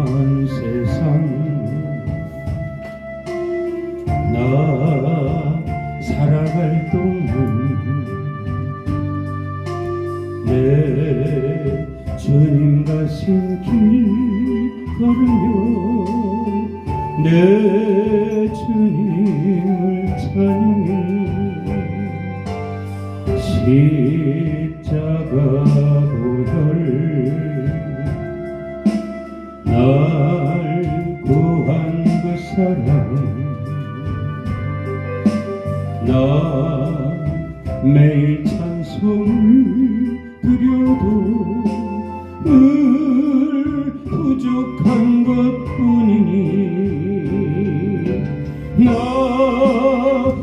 험한 세상 나 살아갈 동안 내 주님 가신 길 걸으며 내 주님을 찬양해 십자가 보혈 날 구한 그 사랑 나 매일 찬송을 드려도 늘 부족한 것뿐이니 나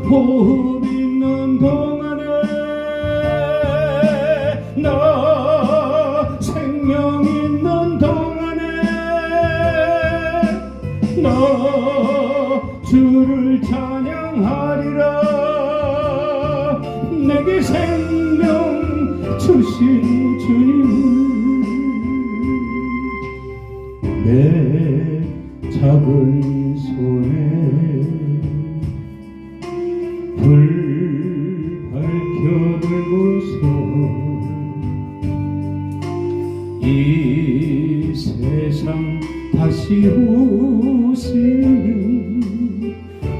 호흡 있는 동안에 나 생명 있는 동안에 나 주를 찬양하리라 내게 생명 주신 주님을 내 작은 손에 불 밝혀 들고서 이 세상 다시 오시는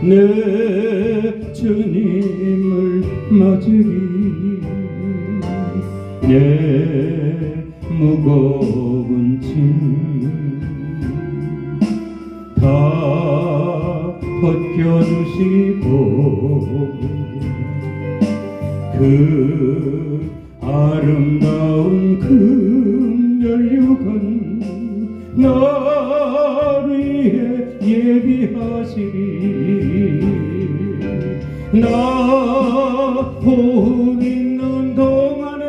내 주님을 맞으리 내 무거운 짐 다 벗겨주시고 그 아름다운 금면류관 날 위해 예비하시리 나 호흡 있는 동안에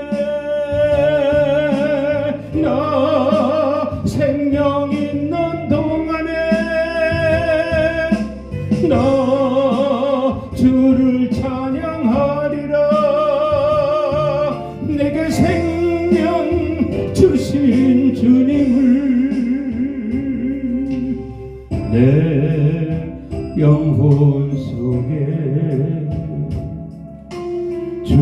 나 생명 있는 동안에 나 주를 찬양하리라 내게 생명 주신 주님을 내 영혼 속에 주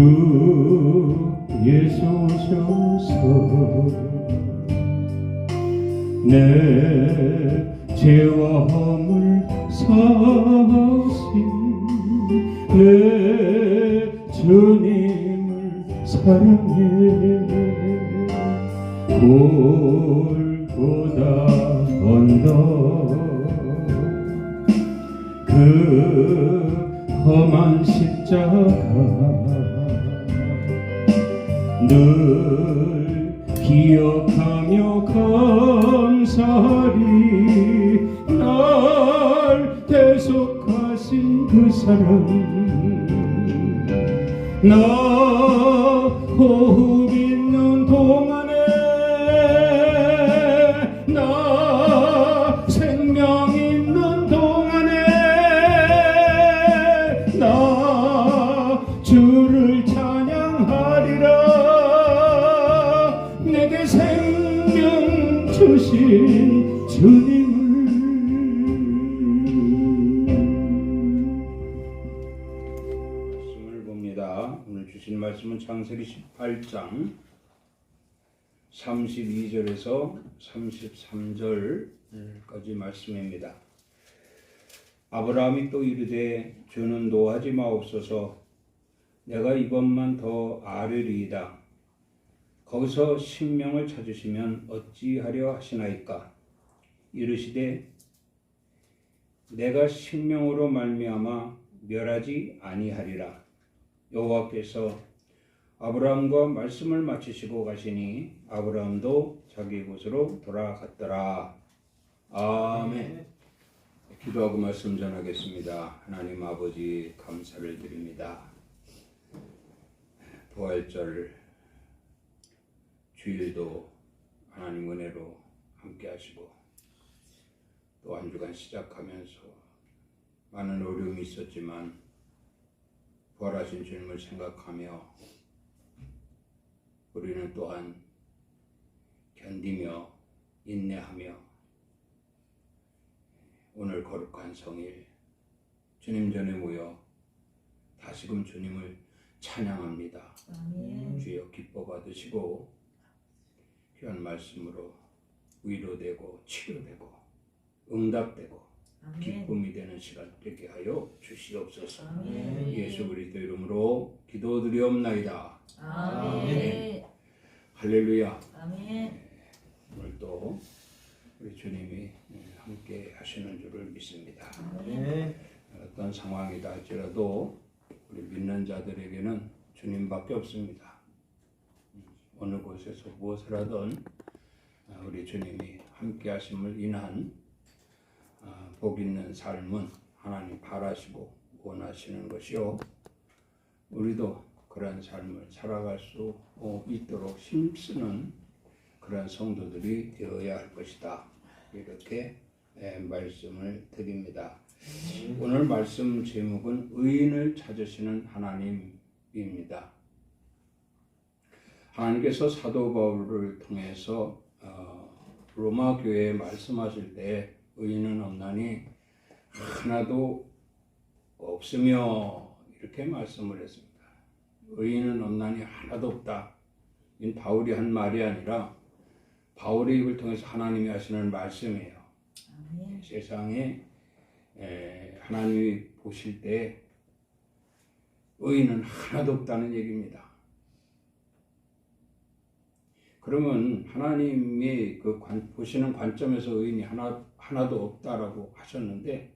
예수 오셔서 내 죄와 허물 사하신 내 주님을 사랑해 골고다 언덕 그 험한 십자가 늘 기억하며 감사하리 날 대속하신 그 사랑 나 호흡 있는 동안에 나 생명 있는 동안에 나 주를 찬양하리라 내게 생명 주신 주님을 말씀을 봅니다. 오늘 주신 말씀은 창세기 18장 32절에서 33절까지 말씀입니다. 아브라함이 또 이르되 주는 노하지 마옵소서 내가 이번만 더 앓으리이다. 거기서 식명을 찾으시면 어찌하려 하시나이까. 이르시되 내가 식명으로 말미암아 멸하지 아니하리라. 여호와께서 아브라함과 말씀을 마치시고 가시니 아브라함도 자기 곳으로 돌아갔더라. 아멘. 기도하고 말씀 전하겠습니다. 하나님 아버지 감사를 드립니다. 부활절 주일도 하나님 은혜로 함께 하시고 또 한 주간 시작하면서 많은 어려움이 있었지만 부활하신 주님을 생각하며 우리는 또한 견디며 인내하며 오늘 거룩한 성일 주님 전에 모여 다시금 주님을 찬양합니다. 아멘. 주여 기뻐 받으시고 귀한 말씀으로 위로되고 치료되고 응답되고 아멘. 기쁨이 되는 시간 되게 하여 주시옵소서. 아멘. 예수 그리스도 이름으로 기도드리옵나이다. 아멘. 할렐루야. 아멘. 오늘 또 우리 주님이 함께 하시는 줄을 믿습니다. 아멘. 어떤 상황이다 할지라도 우리 믿는 자들에게는 주님밖에 없습니다. 어느 곳에서 무엇을 하든 우리 주님이 함께 하심을 인한 복 있는 삶은 하나님 바라시고 원하시는 것이요, 우리도 그런 삶을 살아갈 수 있도록 힘쓰는 그런 성도들이 되어야 할 것이다. 이렇게 말씀을 드립니다. 오늘 말씀 제목은 의인을 찾으시는 하나님입니다. 하나님께서 사도 바울을 통해서 로마 교회에 말씀하실 때 의인은 없나니 하나도 없으며 이렇게 말씀을 했습니다. 의인은 없나니 하나도 없다. 이건 바울이 한 말이 아니라 바울의 입을 통해서 하나님이 하시는 말씀이에요. 아멘. 세상에 하나님이 보실 때 의인은 하나도 없다는 얘기입니다. 그러면 하나님이 그 보시는 관점에서 의인이 하나도 없다라고 하셨는데,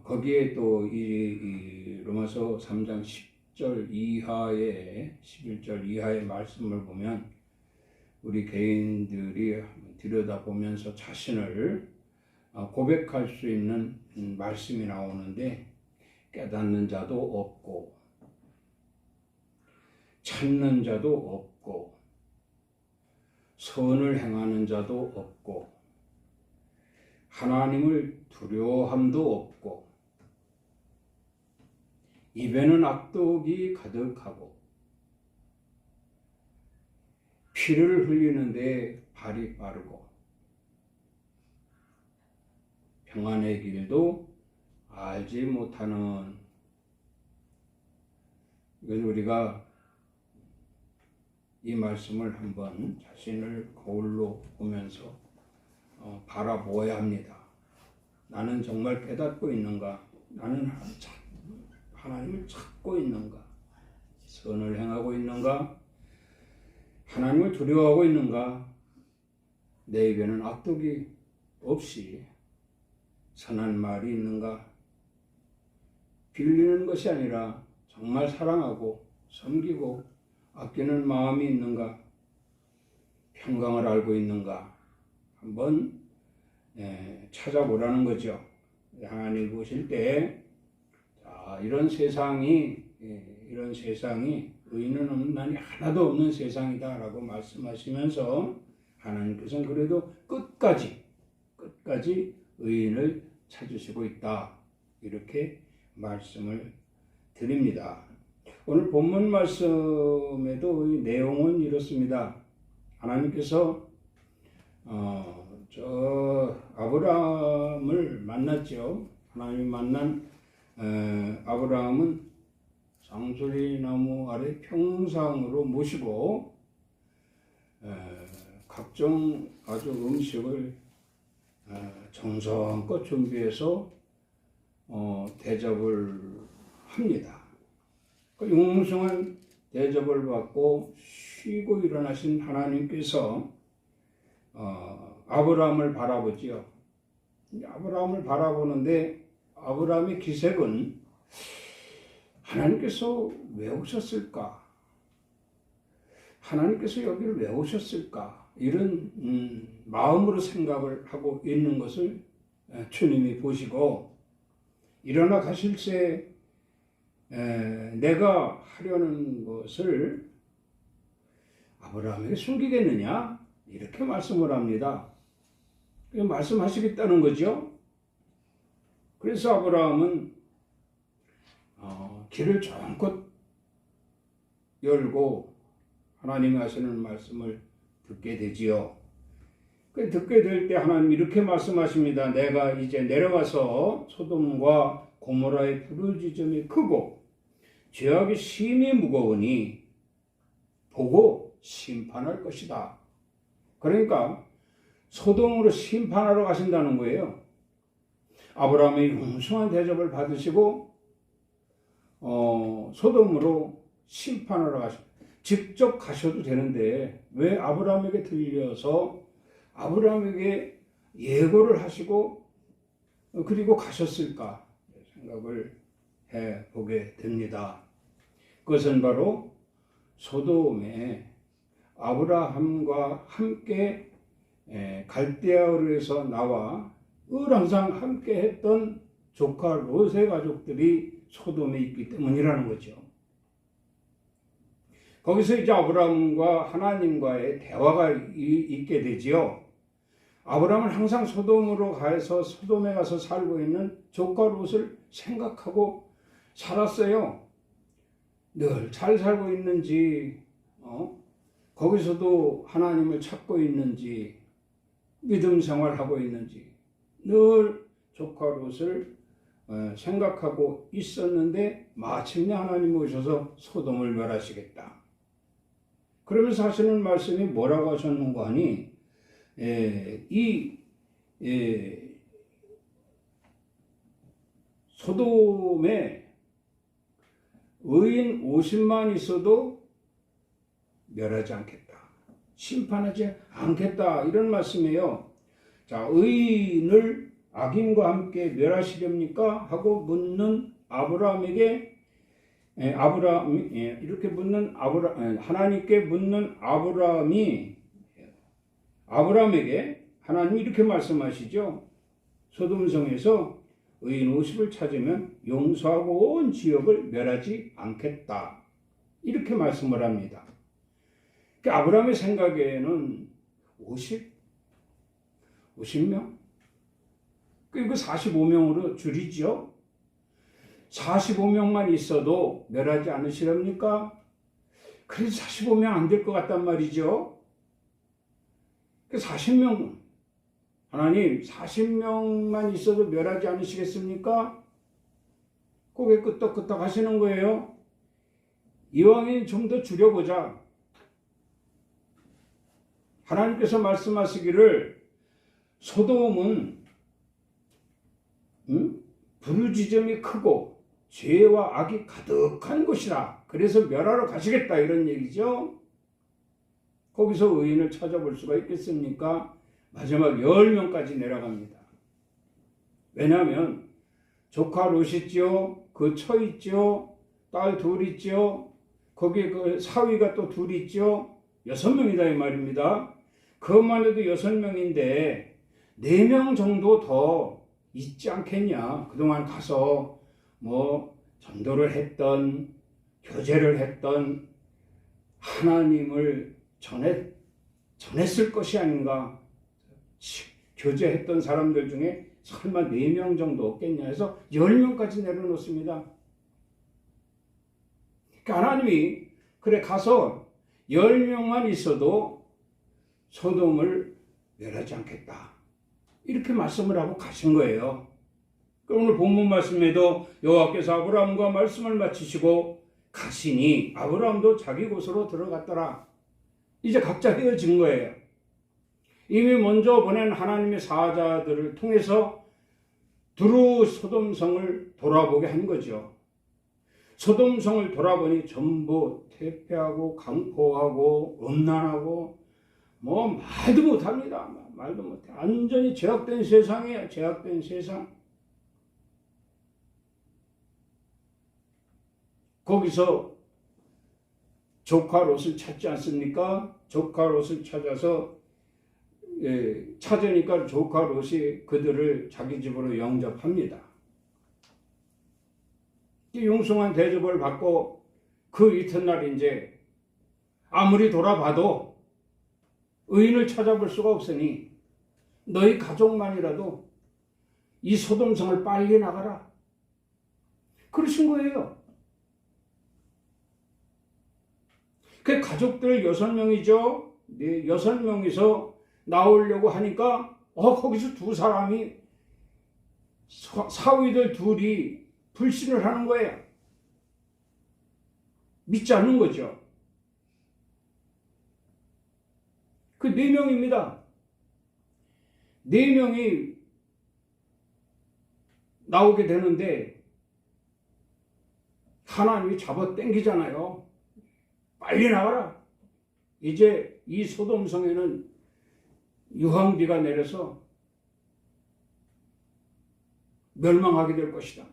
거기에 또 이 로마서 3장 10절 이하의 11절 이하의 말씀을 보면 우리 개인들이 들여다보면서 자신을 고백할 수 있는 말씀이 나오는데, 깨닫는 자도 없고 찾는 자도 없고 선을 행하는 자도 없고 하나님을 두려워함도 없고 입에는 악독이 가득하고 피를 흘리는데 발이 빠르고 평안의 길도 알지 못하는, 이건 우리가 이 말씀을 한번 자신을 거울로 보면서 바라보아야 합니다. 나는 정말 깨닫고 있는가? 나는 하나님을 찾고 있는가? 선을 행하고 있는가? 하나님을 두려워하고 있는가? 내 입에는 악독이 없이 선한 말이 있는가? 빌리는 것이 아니라 정말 사랑하고 섬기고 아끼는 마음이 있는가? 평강을 알고 있는가? 한번 찾아보라는 거죠. 하나님 보실 때 이런 세상이 의인은 없나니 하나도 없는 세상이다라고 말씀하시면서 하나님께서는 그래도 끝까지 의인을 찾으시고 있다, 이렇게 말씀을 드립니다. 오늘 본문 말씀에도 내용은 이렇습니다. 하나님께서 아브라함을 만났죠. 하나님이 만난 아브라함은 상수리 나무 아래 평상으로 모시고 각종 아주 음식을 정성껏 준비해서 대접을 합니다. 그 웅성한 대접을 받고 쉬고 일어나신 하나님께서 아브라함을 바라보지요. 아브라함을 바라보는데 아브라함의 기색은 하나님께서 왜 오셨을까? 하나님께서 여기를 왜 오셨을까? 이런 마음으로 생각을 하고 있는 것을 주님이 보시고, 일어나 가실새 내가 하려는 것을 아브라함에게 숨기겠느냐? 이렇게 말씀을 합니다. 말씀하시겠다는 거죠. 그래서 아브라함은 길을 정껏 열고 하나님이 하시는 말씀을 듣게 되지요. 듣게 될 때 하나님 이렇게 말씀하십니다. 내가 이제 내려가서 소돔과 고모라의 부르짖음이 크고 죄악이 심히 무거우니 보고 심판할 것이다. 그러니까 소돔으로 심판하러 가신다는 거예요. 아브라함이 웅성한 대접을 받으시고 소돔으로 심판하러 가십니다. 직접 가셔도 되는데 왜 아브라함에게 들려서 아브라함에게 예고를 하시고 그리고 가셨을까 생각을 해보게 됩니다. 그것은 바로 소돔에 아브라함과 함께 갈대아우르에서 나와 늘 항상 함께 했던 조카 롯의 가족들이 소돔에 있기 때문이라는 거죠. 거기서 이제 아브라함과 하나님과의 대화가 있게 되지요. 아브라함은 항상 소돔으로 가서 소돔에 가서 살고 있는 조카 롯을 생각하고 살았어요. 늘 잘 살고 있는지, 거기서도 하나님을 찾고 있는지, 믿음 생활하고 있는지 늘 조카 롯을 생각하고 있었는데 마침내 하나님 오셔서 소돔을 멸하시겠다. 그러면서 하시는 말씀이 뭐라고 하셨는가 하니 소돔에 의인 50만 있어도 멸하지 않겠다. 심판하지 않겠다. 이런 말씀이에요. 자, 의인을 악인과 함께 멸하시렵니까? 하고 묻는 아브라함에게 이렇게 묻는 하나님께 묻는 아브라함에게 하나님이 이렇게 말씀하시죠. 소돔성에서 의인 50을 찾으면 용서하고 온 지역을 멸하지 않겠다. 이렇게 말씀을 합니다. 그러니까 아브라함의 생각에는 50명? 그리고 45명으로 줄이죠. 45명만 있어도 멸하지 않으시렵니까? 그래도 45명 안 될 것 같단 말이죠. 40명, 하나님 40명만 있어도 멸하지 않으시겠습니까? 고개 끄덕끄덕 하시는 거예요. 이왕이면 좀 더 줄여보자. 하나님께서 말씀하시기를 소돔은 부르짖음이 크고 죄와 악이 가득한 곳이라. 그래서 멸하러 가시겠다 이런 얘기죠. 거기서 의인을 찾아볼 수가 있겠습니까? 마지막 10명까지 내려갑니다. 왜냐하면 조카 롯 있죠. 그 처 있죠. 딸 둘 있죠. 거기에 그 사위가 또 둘 있죠. 6명이다 이 말입니다. 그것만 해도 6명인데 4명 정도 더 있지 않겠냐. 그동안 가서 전도를 했던, 교제를 했던, 하나님을 전했을 것이 아닌가. 교제했던 사람들 중에 설마 4명 정도 없겠냐 해서 10명까지 내려놓습니다. 그러니까 하나님이 그래 가서 10명만 있어도 소돔을 멸하지 않겠다. 이렇게 말씀을 하고 가신 거예요. 오늘 본문 말씀에도 여호와께서 아브라함과 말씀을 마치시고 가시니 아브라함도 자기 곳으로 들어갔더라. 이제 각자 헤어진 거예요. 이미 먼저 보낸 하나님의 사자들을 통해서 두루 소돔성을 돌아보게 한 거죠. 소돔성을 돌아보니 전부 퇴폐하고 강포하고 음란하고 말도 못합니다. 말도 못해. 완전히 죄악된 세상이에요. 죄악된 세상. 거기서 조카 롯을 찾지 않습니까? 조카 롯을 찾으니까 조카 롯이 그들을 자기 집으로 영접합니다. 융숭한 대접을 받고 그 이튿날 이제 아무리 돌아봐도 의인을 찾아볼 수가 없으니 너희 가족만이라도 이 소돔성을 빨리 나가라. 그러신 거예요. 그 가족들 6명이죠. 6명이서 나오려고 하니까 거기서 두 사람이 사위들 둘이 불신을 하는 거예요. 믿지 않는 거죠. 그 4명입니다. 4명이 나오게 되는데 하나님이 잡아 당기잖아요. 빨리 나가라. 이제 이 소돔성에는 유황비가 내려서 멸망하게 될 것이다.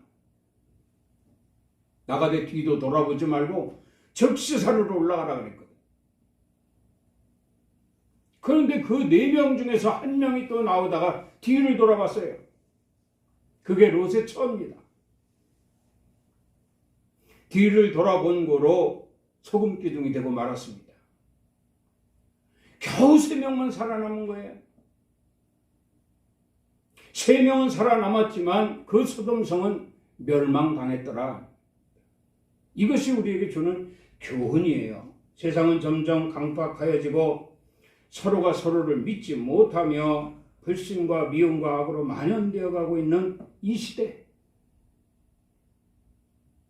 나가되 뒤도 돌아보지 말고 즉시 산으로 올라가라 그랬거든. 그런데 그 4명 중에서 한 명이 또 나오다가 뒤를 돌아봤어요. 그게 롯의 처입니다. 뒤를 돌아본 거로 소금 기둥이 되고 말았습니다. 겨우 3명만 살아남은 거예요. 3명은 살아남았지만 그 소돔성은 멸망당했더라. 이것이 우리에게 주는 교훈이에요. 세상은 점점 강팍하여지고 서로가 서로를 믿지 못하며 불신과 미움과 악으로 만연되어 가고 있는 이 시대.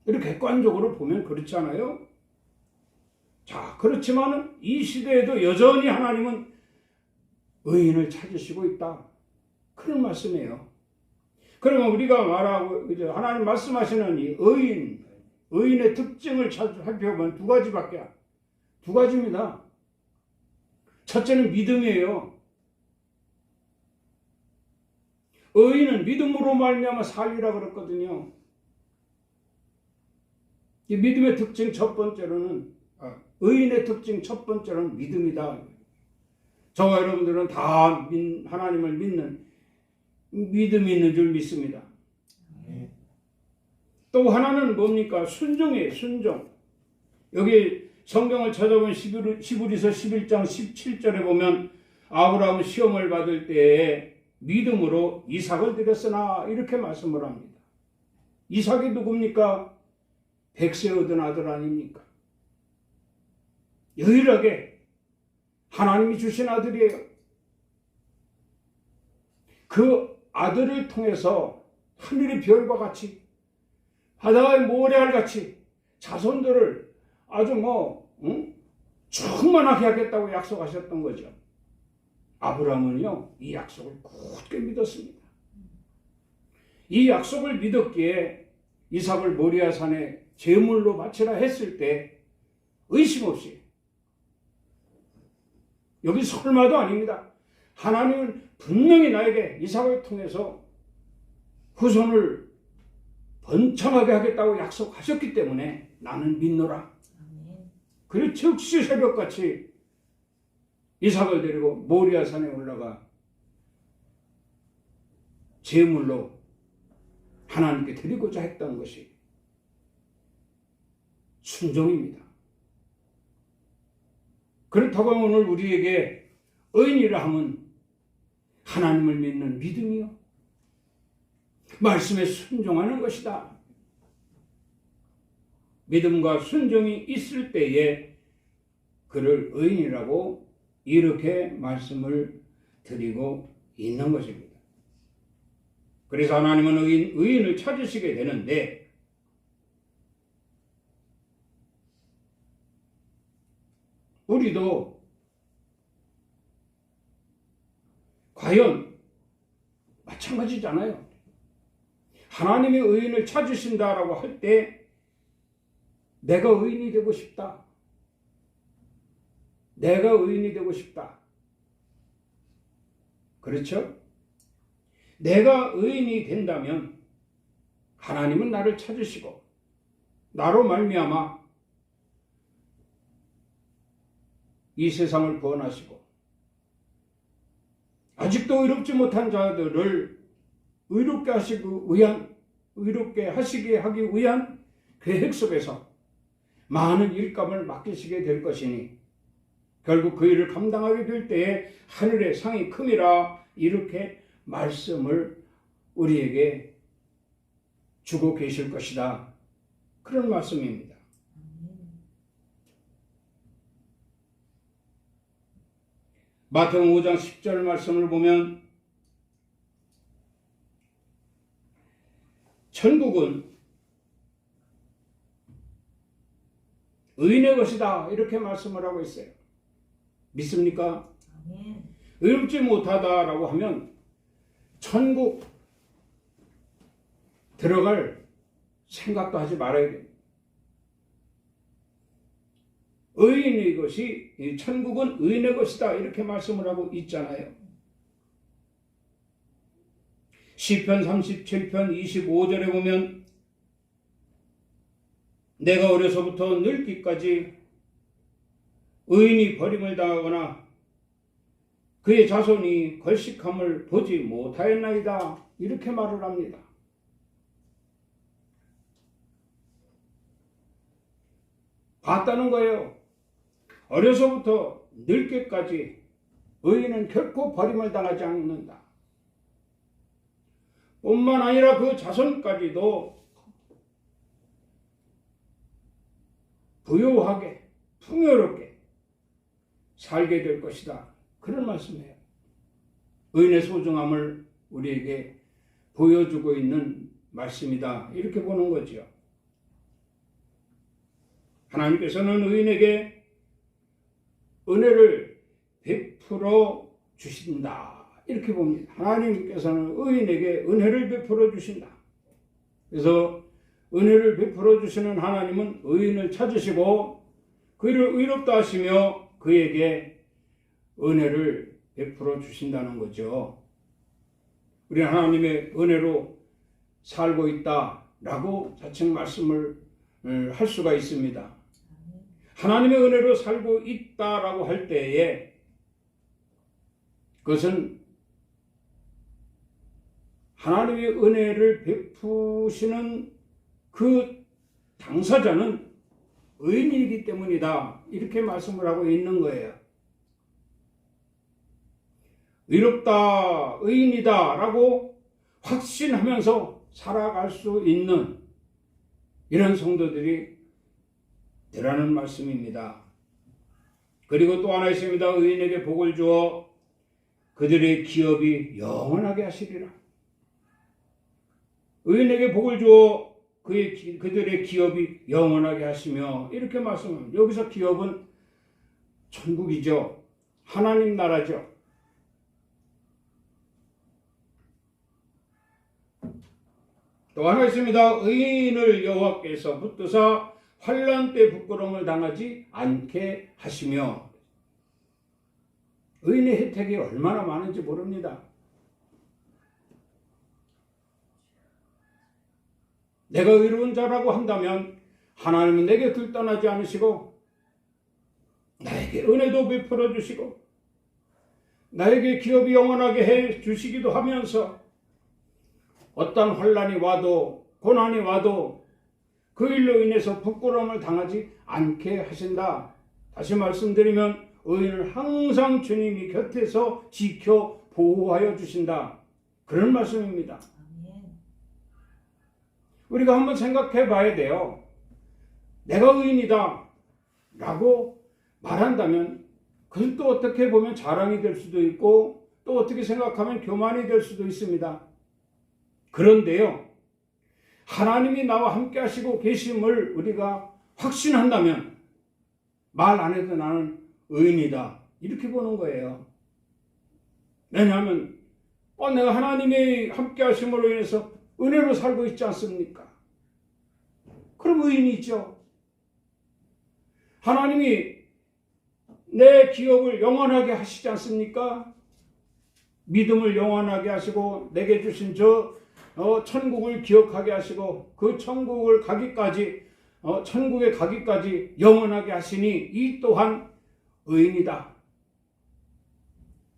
이렇게 객관적으로 보면 그렇지 않아요? 자, 그렇지만 이 시대에도 여전히 하나님은 의인을 찾으시고 있다. 그런 말씀이에요. 그러면 우리가 말하고 하나님 말씀하시는 이 의인의 특징을 살펴보면 두 가지입니다. 첫째는 믿음이에요. 의인은 믿음으로 말미암아 살리라 그랬거든요. 이 믿음의 특징 첫 번째로는 의인의 특징 첫 번째로는 믿음이다. 저와 여러분들은 다 하나님을 믿는 믿음이 있는 줄 믿습니다. 또 하나는 뭡니까? 순종이에요. 순종. 여기 성경을 찾아보면 히브리서 11장 17절에 보면 아브라함은 시험을 받을 때에 믿음으로 이삭을 드렸으나 이렇게 말씀을 합니다. 이삭이 누굽니까? 100세 얻은 아들 아닙니까? 유일하게 하나님이 주신 아들이에요. 그 아들을 통해서 하늘의 별과 같이 바다의 모래알 같이 자손들을 아주 충만하게 하겠다고 약속하셨던 거죠. 아브라함은요, 이 약속을 굳게 믿었습니다. 이 약속을 믿었기에 이삭을 모리아산에 제물로 바치라 했을 때 의심 없이, 여기 설마도 아닙니다. 하나님은 분명히 나에게 이삭을 통해서 후손을 번창하게 하겠다고 약속하셨기 때문에 나는 믿노라. 그리고 즉시 새벽같이 이삭을 데리고 모리아산에 올라가 제물로 하나님께 드리고자 했던 것이 순종입니다. 그렇다고 오늘 우리에게 의인이라 함은 하나님을 믿는 믿음이요, 말씀에 순종하는 것이다. 믿음과 순종이 있을 때에 그를 의인이라고 이렇게 말씀을 드리고 있는 것입니다. 그래서 하나님은 의인을 찾으시게 되는데, 우리도 과연 마찬가지잖아요. 하나님의 의인을 찾으신다라고 할 때 내가 의인이 되고 싶다. 내가 의인이 되고 싶다. 그렇죠? 내가 의인이 된다면 하나님은 나를 찾으시고 나로 말미암아 이 세상을 구원하시고 아직도 의롭지 못한 자들을 의롭게 하시게 하기 위한 계획 속에서 많은 일감을 맡기시게 될 것이니 결국 그 일을 감당하게 될 때에 하늘의 상이 큼이라, 이렇게 말씀을 우리에게 주고 계실 것이다. 그런 말씀입니다. 마태복음 5장 10절 말씀을 보면 천국은 의인의 것이다 이렇게 말씀을 하고 있어요. 믿습니까? 아멘. 의롭지 못하다라고 하면 천국 들어갈 생각도 하지 말아야 됩니다. 의인의 것이, 천국은 의인의 것이다 이렇게 말씀을 하고 있잖아요. 시편 37편 25절에 보면 내가 어려서부터 늙기까지 의인이 버림을 당하거나 그의 자손이 걸식함을 보지 못하였나이다 이렇게 말을 합니다. 봤다는 거예요. 어려서부터 늙기까지 의인은 결코 버림을 당하지 않는다. 뿐만 아니라 그 자손까지도 부유하게 풍요롭게 살게 될 것이다. 그런 말씀이에요. 의인의 소중함을 우리에게 보여주고 있는 말씀이다. 이렇게 보는 거죠. 하나님께서는 의인에게 은혜를 베풀어 주신다. 이렇게 봅니다. 하나님께서는 의인에게 은혜를 베풀어 주신다. 그래서 은혜를 베풀어 주시는 하나님은 의인을 찾으시고 그를 의롭다 하시며 그에게 은혜를 베풀어 주신다는 거죠. 우리는 하나님의 은혜로 살고 있다라고 자칭 말씀을 할 수가 있습니다. 하나님의 은혜로 살고 있다라고 할 때에 그것은 하나님의 은혜를 베푸시는 그 당사자는 의인이기 때문이다. 이렇게 말씀을 하고 있는 거예요. 의롭다, 의인이다 라고 확신하면서 살아갈 수 있는 이런 성도들이 되라는 말씀입니다. 그리고 또 하나 있습니다. 의인에게 복을 주어 그들의 기업이 영원하게 하시리라. 의인에게 복을 주어 그들의 기업이 영원하게 하시며 이렇게 말씀합니다. 여기서 기업은 천국이죠. 하나님 나라죠. 또 하나 있습니다. 의인을 여호와께서 붙드사 환난 때 부끄러움을 당하지 않게 하시며 의인의 혜택이 얼마나 많은지 모릅니다. 내가 의로운 자라고 한다면 하나님은 내게 들떠나지 않으시고 나에게 은혜도 베풀어 주시고 나에게 기업이 영원하게 해 주시기도 하면서 어떤 환난이 와도 고난이 와도 그 일로 인해서 부끄러움을 당하지 않게 하신다. 다시 말씀드리면 의인을 항상 주님이 곁에서 지켜 보호하여 주신다. 그런 말씀입니다. 우리가 한번 생각해 봐야 돼요. 내가 의인이다 라고 말한다면 그건 또 어떻게 보면 자랑이 될 수도 있고 또 어떻게 생각하면 교만이 될 수도 있습니다. 그런데요, 하나님이 나와 함께 하시고 계심을 우리가 확신한다면 말 안 해도 나는 의인이다 이렇게 보는 거예요. 왜냐하면 내가 하나님이 함께 하심으로 인해서 은혜로 살고 있지 않습니까? 그럼 의인이죠. 하나님이 내 기업을 영원하게 하시지 않습니까? 믿음을 영원하게 하시고 내게 주신 천국을 기억하게 하시고 그 천국을 가기까지 천국에 가기까지 영원하게 하시니 이 또한 의인이다.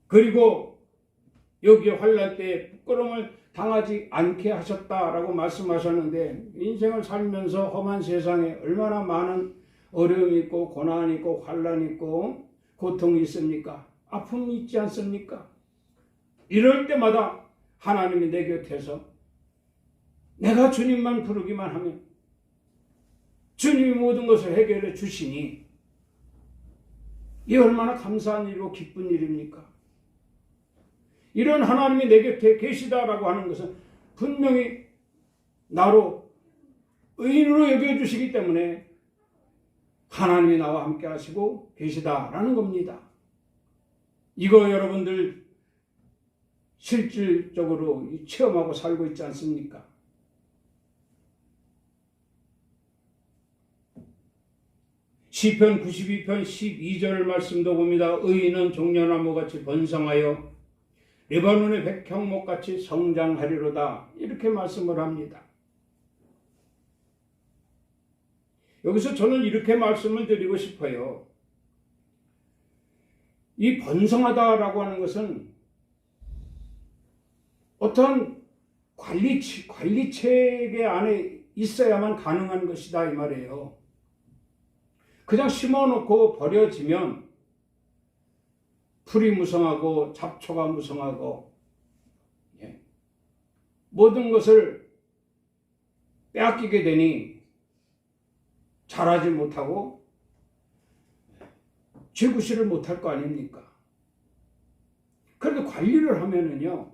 그리고 여기에 환난 때에 부끄러움을 당하지 않게 하셨다라고 말씀하셨는데 인생을 살면서 험한 세상에 얼마나 많은 어려움이 있고 고난이 있고 환난이 있고 고통이 있습니까? 아픔이 있지 않습니까? 이럴 때마다 하나님이 내 곁에서 내가 주님만 부르기만 하면 주님이 모든 것을 해결해 주시니 이 얼마나 감사한 일이고 기쁜 일입니까? 이런 하나님이 내 곁에 계시다라고 하는 것은 분명히 나로 의인으로 여겨주시기 때문에 하나님이 나와 함께 하시고 계시다라는 겁니다. 이거 여러분들 실질적으로 체험하고 살고 있지 않습니까? 시편 92편 12절 말씀도 봅니다. 의인은 종려나무같이 번성하여 레바논의 백향목같이 성장하리로다. 이렇게 말씀을 합니다. 여기서 저는 이렇게 말씀을 드리고 싶어요. 이 번성하다라고 하는 것은 어떤 관리체계 안에 있어야만 가능한 것이다 이 말이에요. 그냥 심어놓고 버려지면 풀이 무성하고 잡초가 무성하고 모든 것을 빼앗기게 되니 자라지 못하고 재구실을 못할 거 아닙니까? 그런데 관리를 하면은요,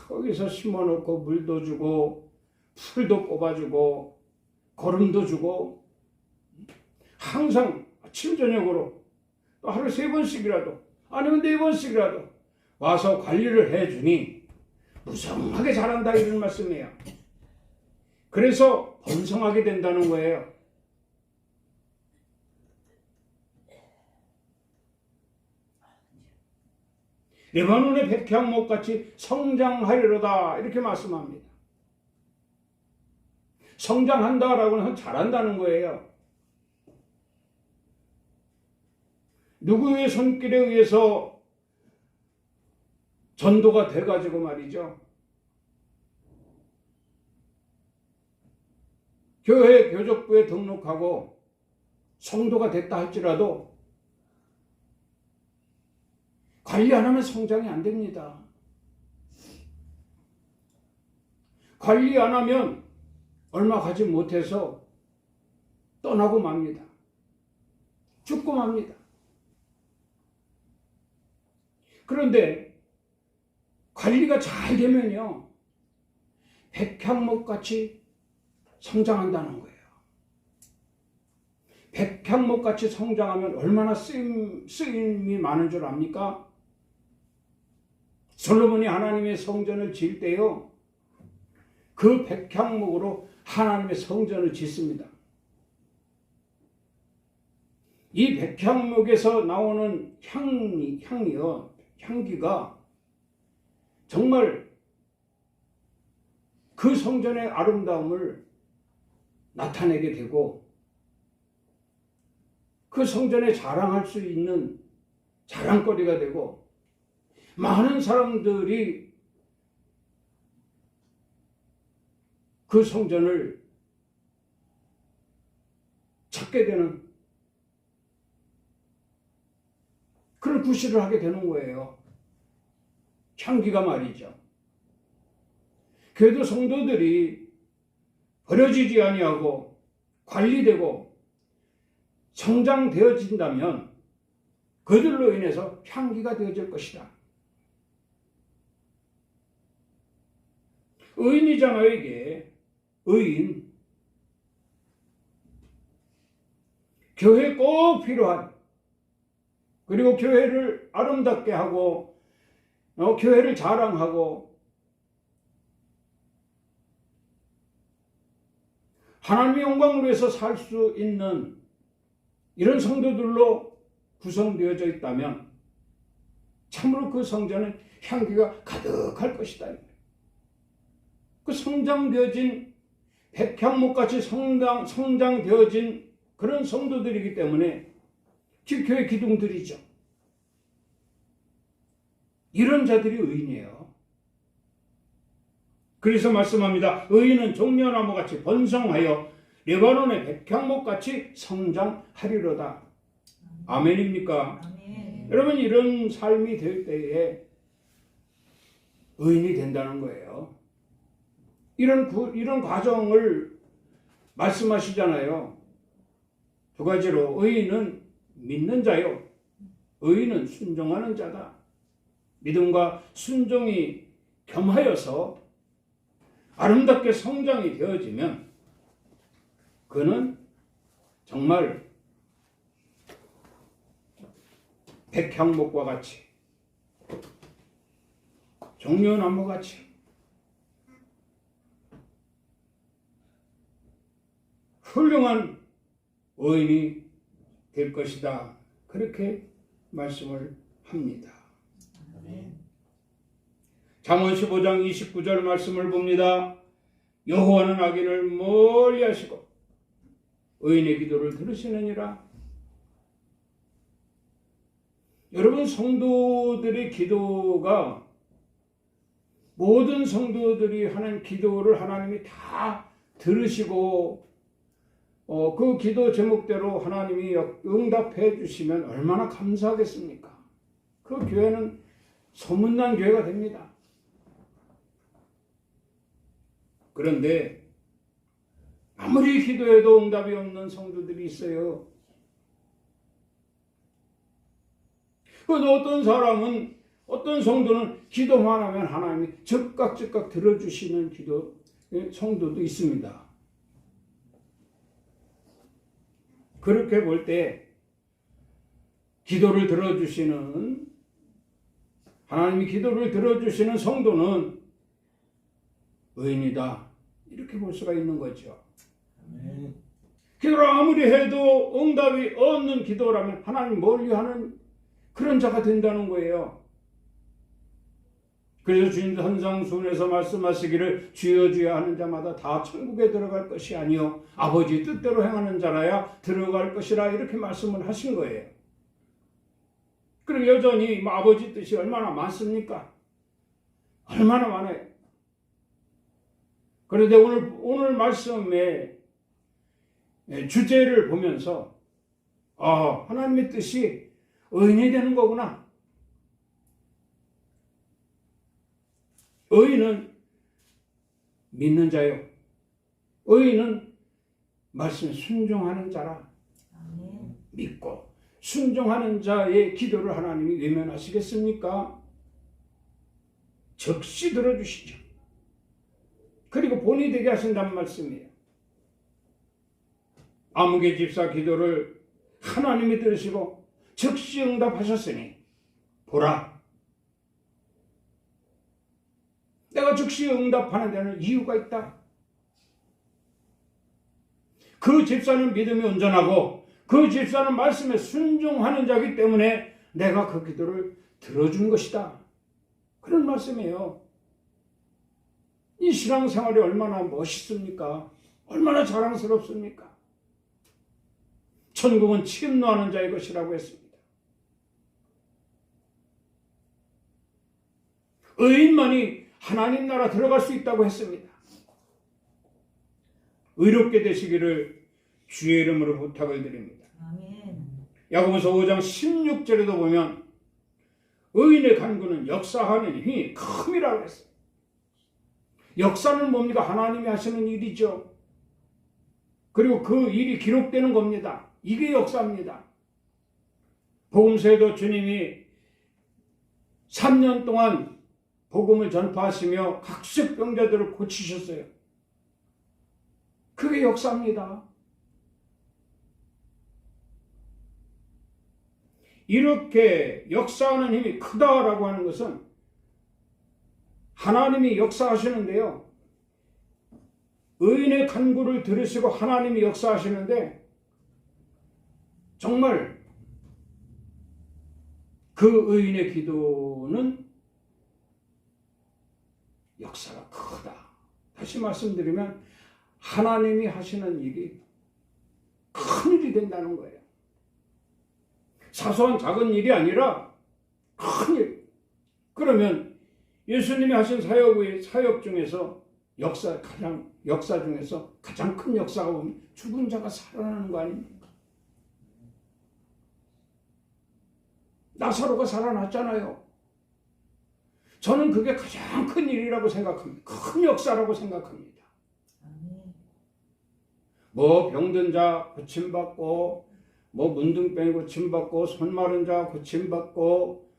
거기서 심어놓고 물도 주고 풀도 뽑아주고 거름도 주고 항상 아침 저녁으로 또 하루 3번씩이라도 아니면 4번씩이라도 와서 관리를 해주니 무성하게 자란다 이런 말씀이에요. 그래서 번성하게 된다는 거예요. 레바논의 백향목같이 성장하리로다 이렇게 말씀합니다. 성장한다라고는 하면 자란다는 거예요. 누구의 손길에 의해서 전도가 돼가지고 말이죠. 교회 교족부에 등록하고 성도가 됐다 할지라도 관리 안 하면 성장이 안 됩니다. 관리 안 하면 얼마 가지 못해서 떠나고 맙니다. 죽고 맙니다. 그런데 관리가 잘 되면요, 백향목같이 성장한다는 거예요. 백향목같이 성장하면 얼마나 쓰임이 많은 줄 압니까? 솔로몬이 하나님의 성전을 지을 때요, 그 백향목으로 하나님의 성전을 짓습니다. 이 백향목에서 나오는 향기가 정말 그 성전의 아름다움을 나타내게 되고 그 성전에 자랑할 수 있는 자랑거리가 되고 많은 사람들이 그 성전을 찾게 되는 그런 구실을 하게 되는 거예요. 향기가 말이죠. 그래도 성도들이 버려지지 아니하고 관리되고 성장되어진다면 그들로 인해서 향기가 되어질 것이다. 의인이잖아요, 이게. 의인. 교회에 꼭 필요한, 그리고 교회를 아름답게 하고 교회를 자랑하고 하나님의 영광을 위해서 살 수 있는 이런 성도들로 구성되어져 있다면 참으로 그 성전은 향기가 가득할 것이다. 그 성장되어진 백향목같이 성장되어진 그런 성도들이기 때문에 교회 기둥들이죠. 이런 자들이 의인이에요. 그래서 말씀합니다. 의인은 종려나무같이 번성하여 레바논의 백향목같이 성장하리로다. 아멘입니까? 아멘. 여러분, 이런 삶이 될 때에 의인이 된다는 거예요. 이런 과정을 말씀하시잖아요. 두 가지로 의인은 믿는 자요. 의인은 순종하는 자다. 믿음과 순종이 겸하여서 아름답게 성장이 되어지면 그는 정말 백향목과 같이 종려나무와 같이 훌륭한 의인이 될 것이다. 그렇게 말씀을 합니다. 잠언 15장 29절 말씀을 봅니다. 여호와는 악인을 멀리 하시고 의인의 기도를 들으시느니라. 여러분, 성도들의 기도가, 모든 성도들이 하는 기도를 하나님이 다 들으시고 그 기도 제목대로 하나님이 응답해 주시면 얼마나 감사하겠습니까? 그 교회는 소문난 교회가 됩니다. 그런데 아무리 기도해도 응답이 없는 성도들이 있어요. 그래도 어떤 성도는 기도만 하면 하나님이 즉각 들어주시는 성도도 있습니다. 그렇게 볼 때 하나님이 기도를 들어주시는 성도는 의인이다. 이렇게 볼 수가 있는 거죠. 기도를 아무리 해도 응답이 없는 기도라면 하나님 멀리하는 그런 자가 된다는 거예요. 그래서 주님도 산상수훈에서 말씀하시기를 주여 주여 하는 자마다 다 천국에 들어갈 것이 아니요 아버지 뜻대로 행하는 자라야 들어갈 것이라, 이렇게 말씀을 하신 거예요. 그리고 여전히 아버지 뜻이 얼마나 많습니까? 얼마나 많아요. 그런데 오늘 말씀의 주제를 보면서 하나님의 뜻이 의인이 되는 거구나. 의인은 믿는 자요. 의인은 말씀에 순종하는 자라. 믿고 순종하는 자의 기도를 하나님이 외면하시겠습니까? 즉시 들어주시죠. 그리고 본이 되게 하신다는 말씀이에요. 아무개 집사 기도를 하나님이 들으시고 즉시 응답하셨으니 보라, 내가 즉시 응답하는 데는 이유가 있다. 그 집사는 믿음이 온전하고 그 집사는 말씀에 순종하는 자이기 때문에 내가 그 기도를 들어준 것이다. 그런 말씀이에요. 이 신앙생활이 얼마나 멋있습니까? 얼마나 자랑스럽습니까? 천국은 침노하는 자의 것이라고 했습니다. 의인만이 하나님 나라 들어갈 수 있다고 했습니다. 의롭게 되시기를 주의 이름으로 부탁을 드립니다. 아멘. 야고보서 5장 16절에도 보면 의인의 간구는 역사하는 힘이 큼이라고 했어요. 역사는 뭡니까? 하나님이 하시는 일이죠. 그리고 그 일이 기록되는 겁니다. 이게 역사입니다. 복음서에도 주님이 3년 동안 복음을 전파하시며 각색 병자들을 고치셨어요. 그게 역사입니다. 이렇게 역사하는 힘이 크다라고 하는 것은 하나님이 역사하시는데요. 의인의 간구를 들으시고 하나님이 역사하시는데 정말 그 의인의 기도는 역사가 크다. 다시 말씀드리면 하나님이 하시는 일이 큰 일이 된다는 거예요. 사소한 작은 일이 아니라 큰 일. 그러면 예수님이 하신 사역 중에서 역사 중에서 가장 큰 역사가 보면 죽은 자가 살아나는 거 아닙니까? 나사로가 살아났잖아요. 저는 그게 가장 큰 일이라고 생각합니다. 큰 역사라고 생각합니다. 뭐 병든 자 고침받고 뭐 문둥병이 고침받고 손 마른 자 고침받고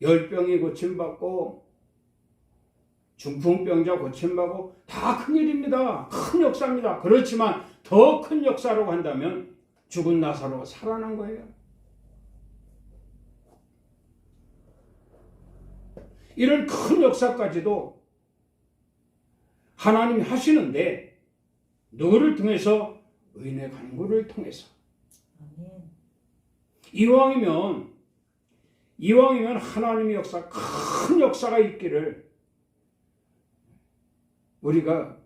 열병이 고침받고 중풍병자 고침받고 다 큰일입니다. 큰 역사입니다. 그렇지만 더 큰 역사라고 한다면 죽은 나사로가 살아난 거예요. 이런 큰 역사까지도 하나님이 하시는데 누구를 통해서? 의인의 간구를 통해서. 아멘. 이왕이면 하나님의 역사, 큰 역사가 있기를 우리가,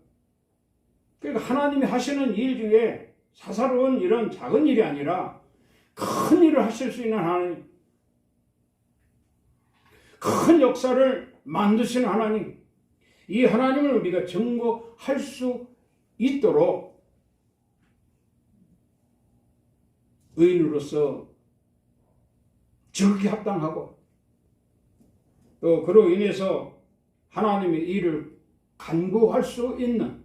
그러니까 하나님이 하시는 일 중에 사사로운 일은 작은 일이 아니라 큰 일을 하실 수 있는 하나님, 큰 역사를 만드시는 하나님, 이 하나님을 우리가 증거할 수 있도록 의인으로서 지극히 합당하고 또 그로 인해서 하나님의 일을 간구할 수 있는,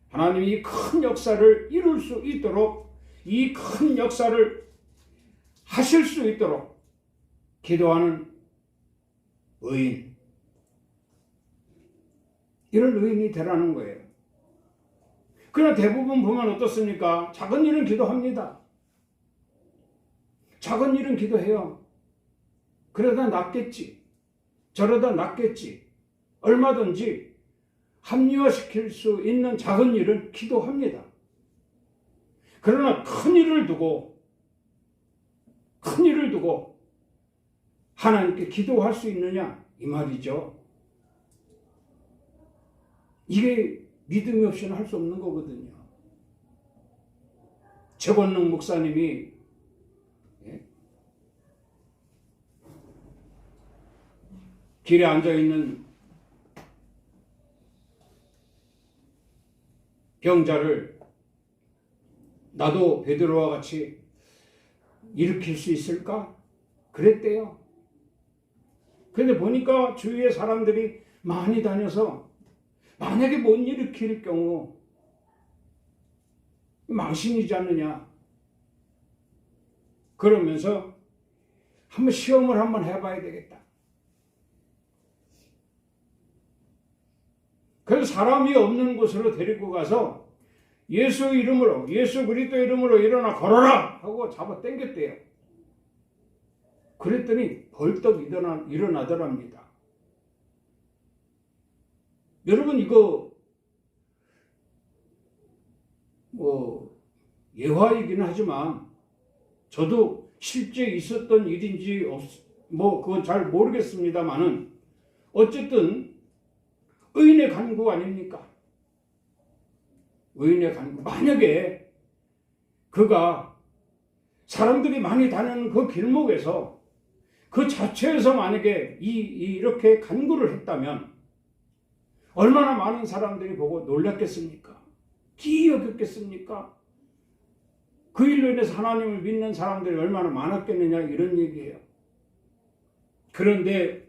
하나님이 이 큰 역사를 이룰 수 있도록, 이 큰 역사를 하실 수 있도록 기도하는 의인, 이런 의인이 되라는 거예요. 그러나 대부분 보면 어떻습니까? 작은 일은 기도합니다. 작은 일은 기도해요. 그러다 낫겠지, 저러다 낫겠지, 얼마든지 합리화시킬 수 있는 작은 일은 기도합니다. 그러나 큰 일을 두고 하나님께 기도할 수 있느냐 이 말이죠. 이게 믿음이 없이는 할 수 없는 거거든요. 최권능 목사님이 길에 앉아있는 병자를 나도 베드로와 같이 일으킬 수 있을까? 그랬대요. 그런데 보니까 주위에 사람들이 많이 다녀서 만약에 못 일으킬 경우 망신이지 않느냐 그러면서 한번 시험을 한번 해봐야 되겠다. 그래서 사람이 없는 곳으로 데리고 가서 예수 이름으로, 예수 그리스도 이름으로 일어나 걸어라 하고 잡아 당겼대요. 그랬더니 벌떡 일어나더랍니다. 여러분 이거 뭐 예화이긴 하지만 저도 실제 있었던 일인지 뭐 그건 잘 모르겠습니다만은 어쨌든 의인의 간구 아닙니까? 의인의 간구. 만약에 그가 사람들이 많이 다니는 그 길목에서 그 자체에서 만약에 이렇게 간구를 했다면 얼마나 많은 사람들이 보고 놀랐겠습니까? 기이 여겼겠습니까? 그 일로 인해서 하나님을 믿는 사람들이 얼마나 많았겠느냐 이런 얘기예요. 그런데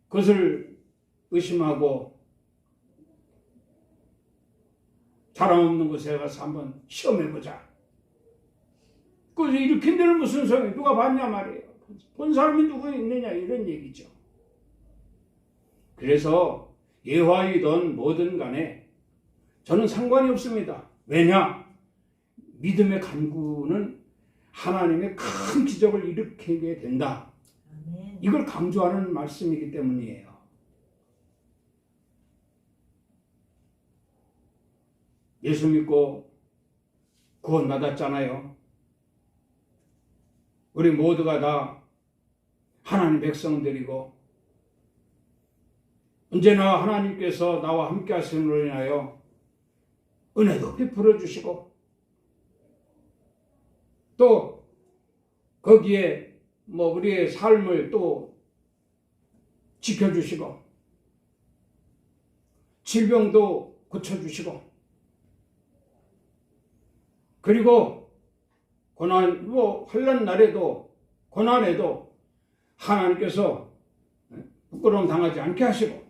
그것을 의심하고 사람 없는 곳에 가서 한번 시험해보자. 그래서 일으킨 데는 무슨 소용이 누가 봤냐 말이에요. 본 사람이 누가 있느냐 이런 얘기죠. 그래서 예화이든 뭐든 간에 저는 상관이 없습니다. 왜냐? 믿음의 간구는 하나님의 큰 기적을 일으키게 된다. 아멘. 이걸 강조하는 말씀이기 때문이에요. 예수 믿고 구원 받았잖아요. 우리 모두가 다 하나님 백성들이고 언제나 하나님께서 나와 함께 하심으로 인하여 은혜도 베풀어 주시고 또 거기에 뭐 우리의 삶을 또 지켜주시고 질병도 고쳐주시고 그리고 고난, 환난 날에도 고난에도 하나님께서 부끄러움 당하지 않게 하시고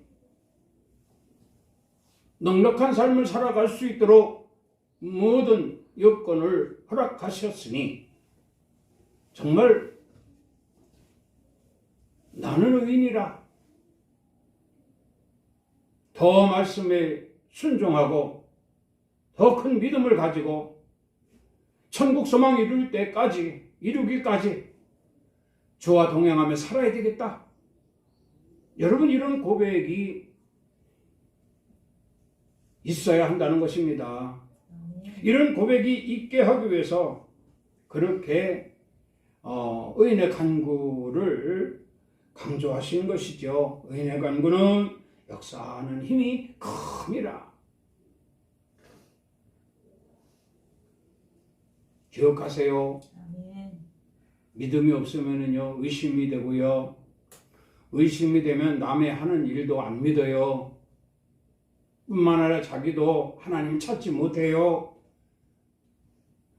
넉넉한 삶을 살아갈 수 있도록 모든 여건을 허락하셨으니 정말 나는 의인이라 더 말씀에 순종하고 더 큰 믿음을 가지고 천국 소망 이루기까지 주와 동행하며 살아야 되겠다. 여러분, 이런 고백이 있어야 한다는 것입니다. 이런 고백이 있게 하기 위해서 그렇게 의인의 간구를 강조하신 것이죠. 의인의 간구는 역사하는 힘이 큽니다. 기억하세요. 아멘. 믿음이 없으면요 의심이 되고요. 의심이 되면 남의 하는 일도 안 믿어요. 뿐만 아니라 자기도 하나님을 찾지 못해요.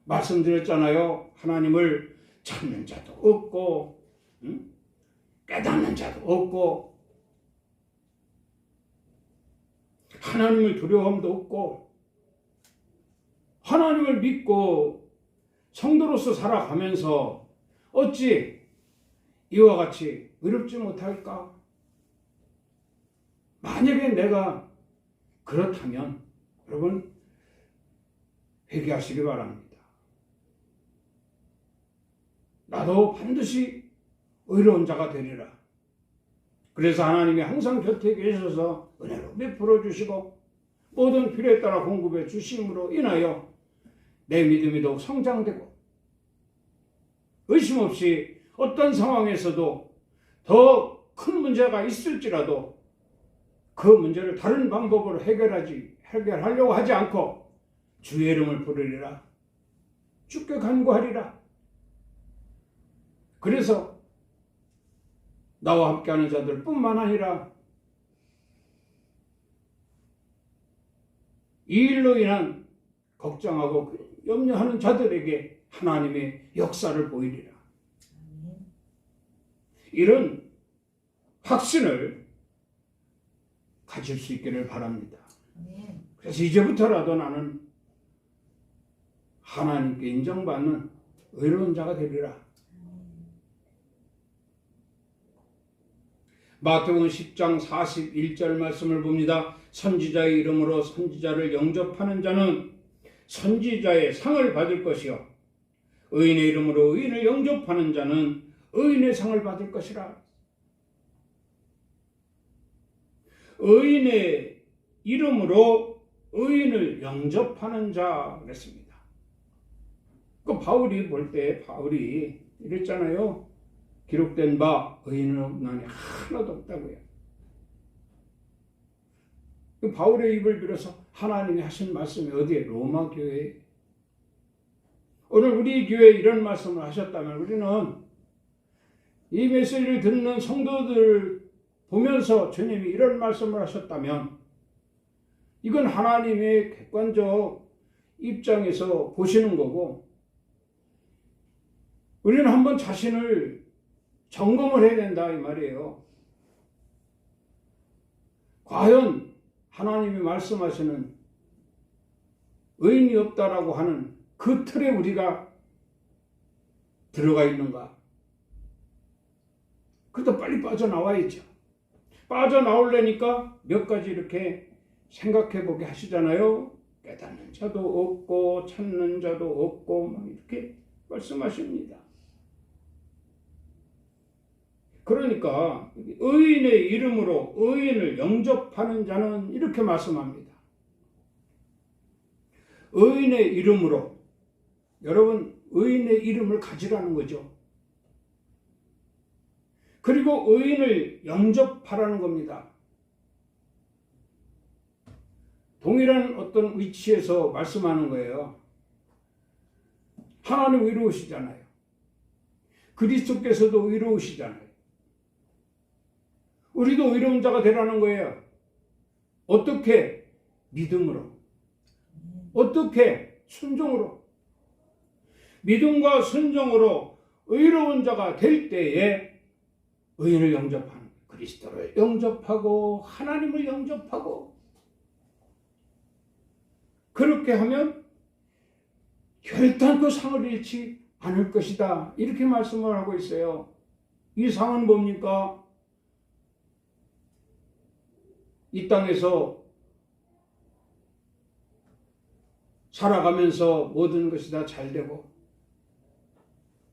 말씀드렸잖아요. 하나님을 찾는 자도 없고 깨닫는 자도 없고 하나님을 두려움도 없고 하나님을 믿고 성도로서 살아가면서 어찌 이와 같이 의롭지 못할까? 만약에 내가 그렇다면 여러분 회개하시기 바랍니다. 나도 반드시 의로운 자가 되리라. 그래서 하나님이 항상 곁에 계셔서 은혜로 베풀어 주시고 모든 필요에 따라 공급해 주심으로 인하여 내 믿음이 더욱 성장되고 의심 없이 어떤 상황에서도 더 큰 문제가 있을지라도 그 문제를 다른 방법으로 해결하려고 하지 않고 주의 이름을 부르리라. 주께 간구하리라. 그래서 나와 함께하는 자들 뿐만 아니라 이 일로 인한 걱정하고 염려하는 자들에게 하나님의 역사를 보이리라. 이런 확신을 가질 수 있기를 바랍니다. 그래서 이제부터라도 나는 하나님께 인정받는 의로운 자가 되리라. 마태복음 10장 41절 말씀을 봅니다. 선지자의 이름으로 선지자를 영접하는 자는 선지자의 상을 받을 것이요 의인의 이름으로 의인을 영접하는 자는 의인의 상을 받을 것이라. 의인의 이름으로 의인을 영접하는 자 그랬습니다. 그 바울이 볼 때 바울이 이랬잖아요. 기록된 바 의인은 없나니 하나도 없다고요. 그 바울의 입을 빌어서 하나님이 하신 말씀이 어디에? 로마 교회에. 오늘 우리 교회에 이런 말씀을 하셨다면 우리는 이 메시지를 듣는 성도들 보면서 주님이 이런 말씀을 하셨다면 이건 하나님의 객관적 입장에서 보시는 거고 우리는 한번 자신을 점검을 해야 된다 이 말이에요. 과연 하나님이 말씀하시는 의인이 없다라고 하는 그 틀에 우리가 들어가 있는가? 그래도 빨리 빠져나와야죠. 빠져나오려니까 몇 가지 이렇게 생각해보게 하시잖아요. 깨닫는 자도 없고 찾는 자도 없고 막 이렇게 말씀하십니다. 그러니까 의인의 이름으로 의인을 영접하는 자는 이렇게 말씀합니다. 의인의 이름으로 여러분 의인의 이름을 가지라는 거죠. 그리고 의인을 영접하라는 겁니다. 동일한 어떤 위치에서 말씀하는 거예요. 하나님 의로우시잖아요. 그리스도께서도 의로우시잖아요. 우리도 의로운 자가 되라는 거예요. 어떻게? 믿음으로. 어떻게? 순종으로. 믿음과 순종으로 의로운 자가 될 때에 의인을 영접하는, 그리스도를 영접하고 하나님을 영접하고 그렇게 하면 결단코 상을 잃지 않을 것이다. 이렇게 말씀을 하고 있어요. 이 상은 뭡니까? 이 땅에서 살아가면서 모든 것이 다 잘되고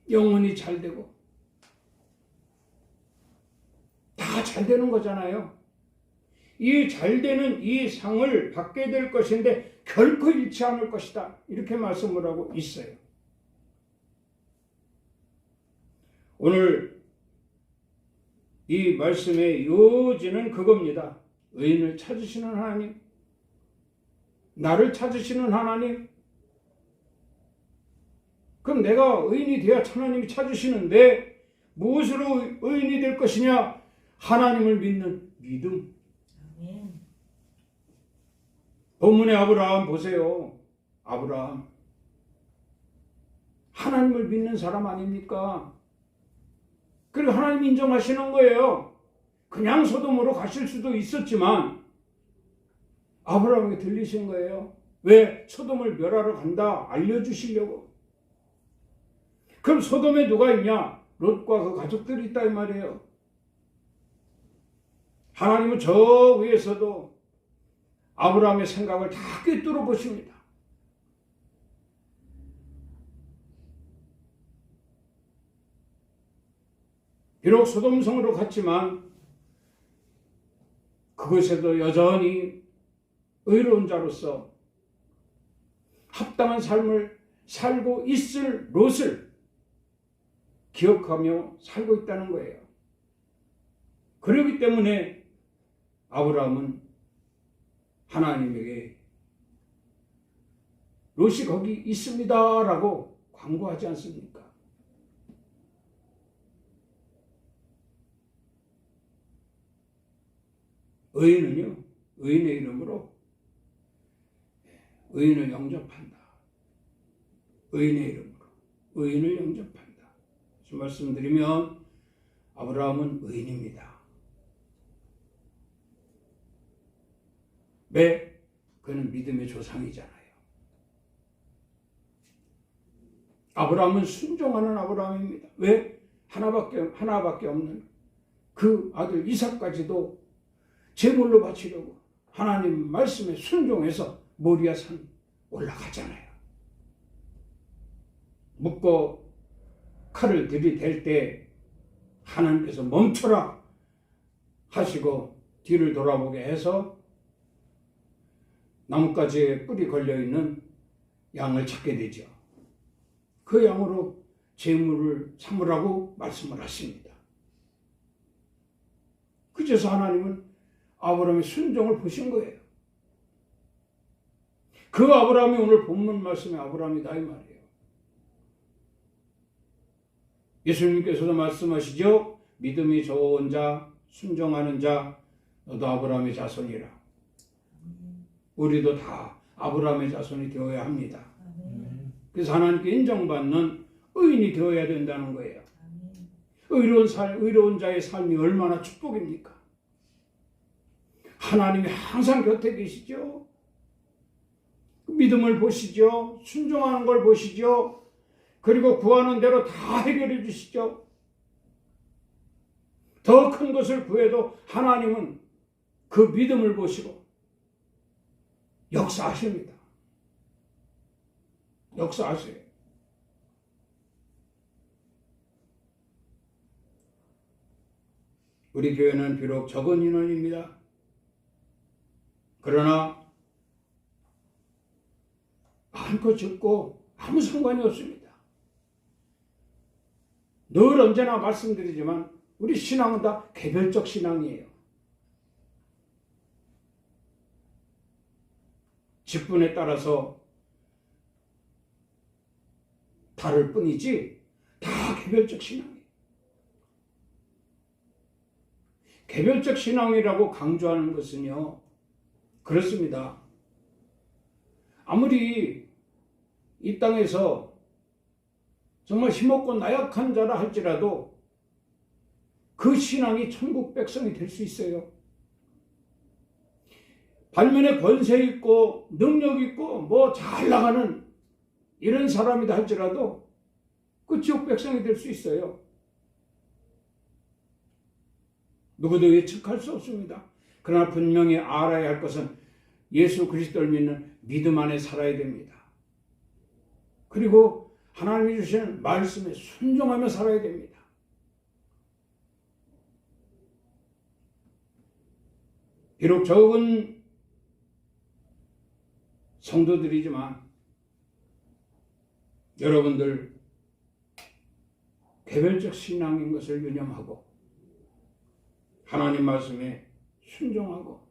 영혼이 잘되고 다 잘되는 거잖아요. 이 잘되는 이 상을 받게 될 것인데 결코 잃지 않을 것이다. 이렇게 말씀을 하고 있어요. 오늘 이 말씀의 요지는 그겁니다. 의인을 찾으시는 하나님, 나를 찾으시는 하나님. 그럼 내가 의인이 되어야 하나님이 찾으시는데 무엇으로 의인이 될 것이냐? 하나님을 믿는 믿음. 아멘. 본문의 아브라함 보세요. 아브라함. 하나님을 믿는 사람 아닙니까? 그리고 하나님 인정하시는 거예요. 그냥 소돔으로 가실 수도 있었지만 아브라함에게 들리신 거예요. 왜? 소돔을 멸하러 간다 알려주시려고. 그럼 소돔에 누가 있냐? 롯과 그 가족들이 있다 이 말이에요. 하나님은 저 위에서도 아브라함의 생각을 다 꿰뚫어 보십니다. 비록 소돔성으로 갔지만 그곳에도 여전히 의로운 자로서 합당한 삶을 살고 있을 롯을 기억하며 살고 있다는 거예요. 그렇기 때문에 아브라함은 하나님에게 롯이 거기 있습니다라고 광고하지 않습니까? 의인은요, 의인의 이름으로 의인을 영접한다. 의인의 이름으로 의인을 영접한다. 그래서 말씀드리면 아브라함은 의인입니다. 왜? 그는 믿음의 조상이잖아요. 아브라함은 순종하는 아브라함입니다. 왜? 하나밖에 없는 그 아들 이삭까지도 제물로 바치려고 하나님 말씀에 순종해서 모리아 산 올라가잖아요. 묻고 칼을 들이댈 때 하나님께서 멈춰라 하시고 뒤를 돌아보게 해서 나뭇가지에 뿔이 걸려있는 양을 찾게 되죠. 그 양으로 제물을 삼으라고 말씀을 하십니다. 그래서 하나님은 아브라함의 순종을 보신 거예요. 그 아브라함이 오늘 본문 말씀의 아브라함이다 이 말이에요. 예수님께서도 말씀하시죠. 믿음이 좋은 자, 순종하는 자, 너도 아브라함의 자손이라. 우리도 다 아브라함의 자손이 되어야 합니다. 그래서 하나님께 인정받는 의인이 되어야 된다는 거예요. 의로운 자의 삶이 얼마나 축복입니까? 하나님이 항상 곁에 계시죠. 믿음을 보시죠. 순종하는 걸 보시죠. 그리고 구하는 대로 다 해결해 주시죠. 더 큰 것을 구해도 하나님은 그 믿음을 보시고 역사하십니다. 역사하세요. 우리 교회는 비록 적은 인원입니다. 그러나 많고 적고 아무 상관이 없습니다. 늘 언제나 말씀드리지만 우리 신앙은 다 개별적 신앙이에요. 직분에 따라서 다를 뿐이지 다 개별적 신앙이에요. 개별적 신앙이라고 강조하는 것은요, 그렇습니다. 아무리 이 땅에서 정말 힘없고 나약한 자라 할지라도 그 신앙이 천국 백성이 될 수 있어요. 반면에 권세 있고 능력 있고 뭐 잘 나가는 이런 사람이다 할지라도 그 지옥 백성이 될 수 있어요. 누구도 예측할 수 없습니다. 그러나 분명히 알아야 할 것은 예수 그리스도를 믿는 믿음 안에 살아야 됩니다. 그리고 하나님이 주시는 말씀에 순종하며 살아야 됩니다. 비록 적은 성도들이지만 여러분들 개별적 신앙인 것을 유념하고 하나님 말씀에 순종하고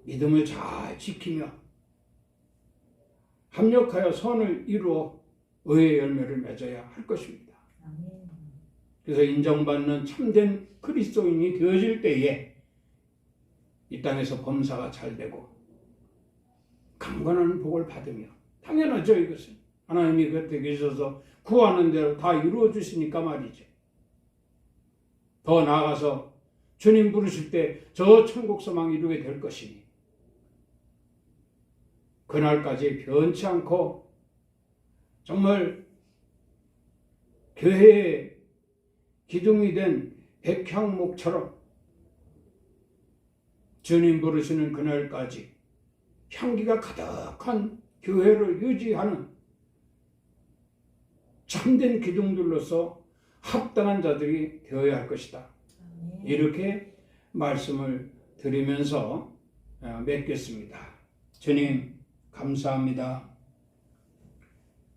믿음을 잘 지키며 합력하여 선을 이루어 의의 열매를 맺어야 할 것입니다. 아멘. 그래서 인정받는 참된 그리스도인이 되어질 때에 이 땅에서 범사가 잘 되고 강건한 복을 받으며, 당연하죠. 이것은 하나님이 곁에 계셔서 구하는 대로 다 이루어 주시니까 말이죠. 더 나아가서 주님 부르실 때 저 천국 소망 이루게 될 것이니 그날까지 변치 않고 정말 교회의 기둥이 된 백향목처럼 주님 부르시는 그날까지 향기가 가득한 교회를 유지하는 참된 기둥들로서 합당한 자들이 되어야 할 것이다. 아멘. 이렇게 말씀을 드리면서 맺겠습니다. 주님 감사합니다.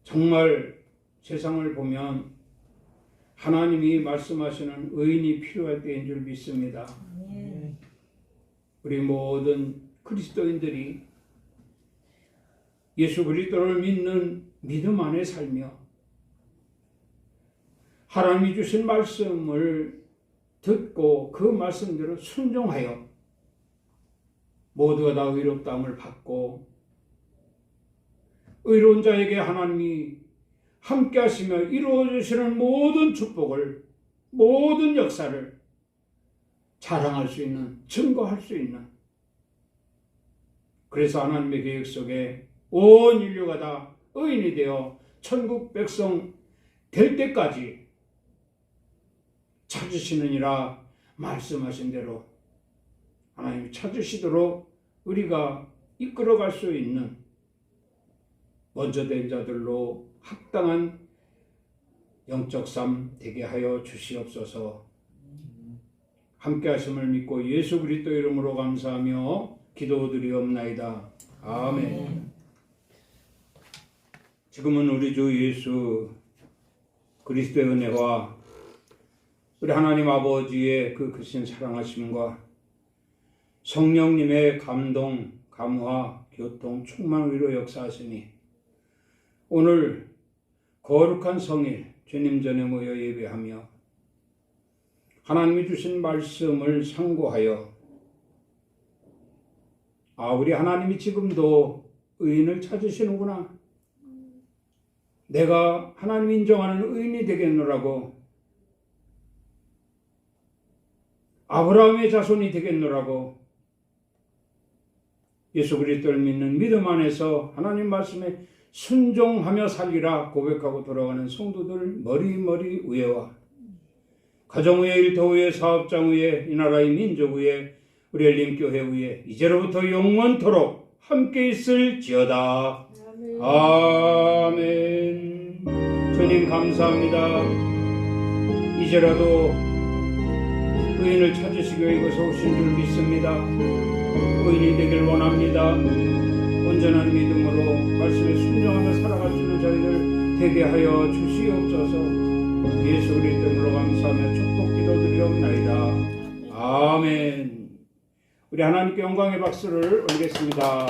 정말 세상을 보면 하나님이 말씀하시는 의인이 필요할 때인 줄 믿습니다. 아멘. 우리 모든 그리스도인들이 예수 그리스도를 믿는 믿음 안에 살며 하나님이 주신 말씀을 듣고 그 말씀대로 순종하여 모두가 다 의롭다함을 받고 의로운 자에게 하나님이 함께 하시며 이루어 주시는 모든 축복을, 모든 역사를 자랑할 수 있는, 증거할 수 있는, 그래서 하나님의 계획 속에 온 인류가 다 의인이 되어 천국 백성 될 때까지 찾으시느니라 말씀하신 대로 하나님이 찾으시도록 우리가 이끌어갈 수 있는 먼저 된 자들로 합당한 영적 삶 되게 하여 주시옵소서. 함께 하심을 믿고 예수 그리스도 이름으로 감사하며 기도드리옵나이다. 아멘. 지금은 우리 주 예수 그리스도의 은혜와 우리 하나님 아버지의 그 크신 사랑하심과 성령님의 감동, 감화, 교통, 충만 위로 역사하시니 오늘 거룩한 성일 주님 전에 모여 예배하며 하나님이 주신 말씀을 상고하여 우리 하나님이 지금도 의인을 찾으시는구나. 내가 하나님 인정하는 의인이 되겠노라고, 아브라함의 자손이 되겠노라고 예수 그리스도를 믿는 믿음 안에서 하나님 말씀에 순종하며 살리라 고백하고 돌아가는 성도들 머리머리 위에와 가정 위에, 일터 위에, 사업장 위에, 이 나라의 민족 위에, 우리 엘림교회 위에 이제로부터 영원토록 함께 있을지어다. 아멘. 주님 감사합니다. 이제라도 의인을 찾으시기 위해 이곳에 오신 줄 믿습니다. 의인이 되길 원합니다. 온전한 믿음으로 말씀에 순종하며 살아갈 수 있는 저희들 되게 하여 주시옵소서. 예수 그리스도 이름으로 감사하며 축복 기도드리옵나이다. 아멘. 우리 하나님께 영광의 박수를 올리겠습니다.